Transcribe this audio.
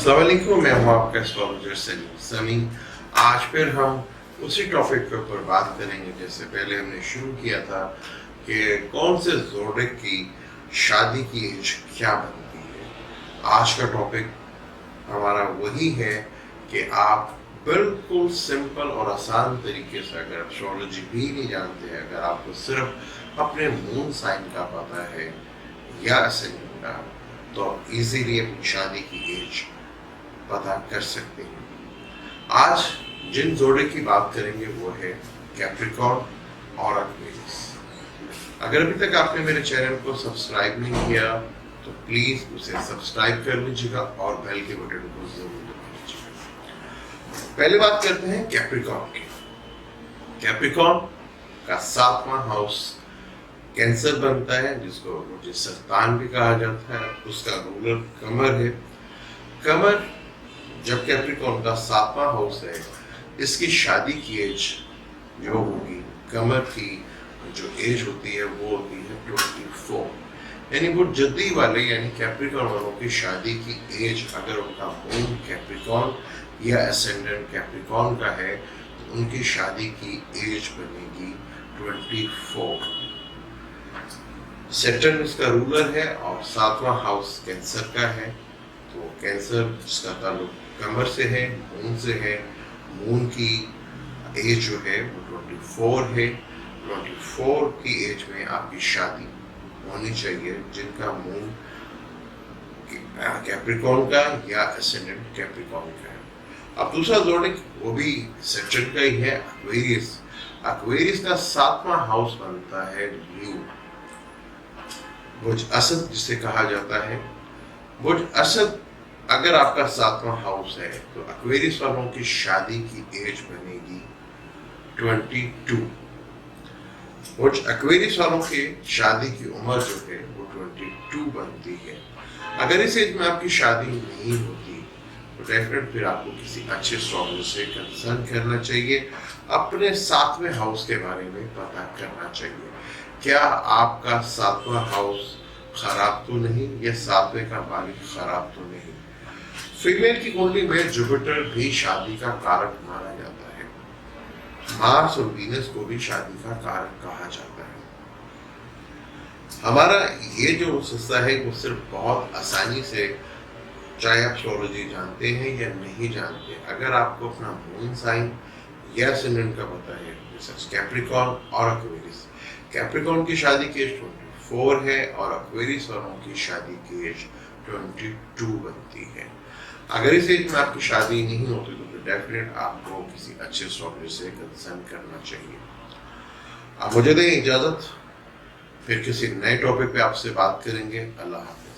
अस्सलाम वालेकुम, मैं हूँ आपका एस्ट्रोलॉजर समी। आज फिर हम उसी टॉपिक के ऊपर बात करेंगे जैसे पहले हमने शुरू किया था कि कौन से ज़ोडिएक की शादी की एज क्या बनती है। आज का टॉपिक हमारा वही है कि आप बिल्कुल सिंपल और आसान तरीके से, अगर एस्ट्रोलॉजी भी नहीं जानते हैं, अगर आपको सिर्फ अपने मून साइन का पता है या असेंडेंट का, तो इजीली अपनी शादी की एज पता कर सकते हैं। आज जिन जोड़े की बात करेंगे वो है कैप्रिकॉर्न और एक्वेरियस। अगर अभी तक आपने मेरे चैनल को सब्सक्राइब नहीं किया तो प्लीज उसे सब्सक्राइब कर लीजिएगा और बेल के बटन को जरूर दबा लीजिएगा। पहले बात करते हैं कैप्रिकॉर्न की। कैप्रिकॉर्न का 7वां हाउस कैंसर बनता है, जिसको मुझे सरतान भी कहा जाता है। उसका रूलर कमर है। कमर जब कैप्रिकॉर्न का 7वां हाउस है, इसकी शादी की एज जो होगी, कमर की जो एज होती है वो होती है 24। यानी वो जल्दी वाले यानी कैप्रिकॉर्न वालों की शादी की एज, अगर उनका मून कैप्रिकॉर्न या असेंडेंट कैप्रिकॉर्न का है तो उनकी शादी की एज बनेगी 24। सैटर्न इसका रूलर है और 7वां हाउस कैंसर का है। तो कैंसर जिसका ताल्लुक कमर से है, मून से है। मून की एज जो है वो 24 है। 24 की एज में आपकी शादी होनी चाहिए जिनका मून कैप्रिकॉर्न का या असेंडेंट कैप्रिकॉर्न का है। अब दूसरा ज़ोडिएक वो भी सैटर्न का ही है, एक्वेरियस। एक्वेरियस का 7वां हाउस बनता है ल्यू, बुर्ज असद जिसे कहा जाता है। बुर्ज असद अगर आपका 7वां हाउस है तो एक्वेरियस वालों की शादी की एज बनेगी 22। बुर्ज एक्वेरियस वालों की शादी की उम्र जो है वो 22 बनती है। अगर इस एज में आपकी शादी नहीं होती तो डेफिनेट फिर आपको किसी अच्छे एस्ट्रोलॉजर से कंसल्ट करना चाहिए। अपने 7वें हाउस के बारे में पता करना चाहिए। क्या आपका 7वां हाउस खराब तो नहीं या 7वें का मालिक खराब तो नहीं। फीमेल की कुंडली में जुपिटर भी शादी का कारक माना जाता है। मार्स और वीनस को भी शादी का कारक कहा जाता है। हमारा ये जो हिस्सा है वो सिर्फ बहुत आसानी से, चाहे आप एस्ट्रोलॉजी जानते हैं या नहीं जानते, अगर आपको अपना मून साइन या असेंडेंट का पता है, जैसे कैप्रिकॉर्न और एक्वेरियस। कैप्रिकॉर्न की शादी की एज 24 है और एक्वेरियस वालों की शादी की एज 22 बनती है। अगर इस एज में आपकी शादी नहीं होती तो डेफिनेट आपको किसी अच्छे एस्ट्रोलॉजर से कंसल्ट करना चाहिए। आप मुझे दें इजाजत, फिर किसी नए टॉपिक पे आपसे बात करेंगे। अल्लाह हाफ़िज़।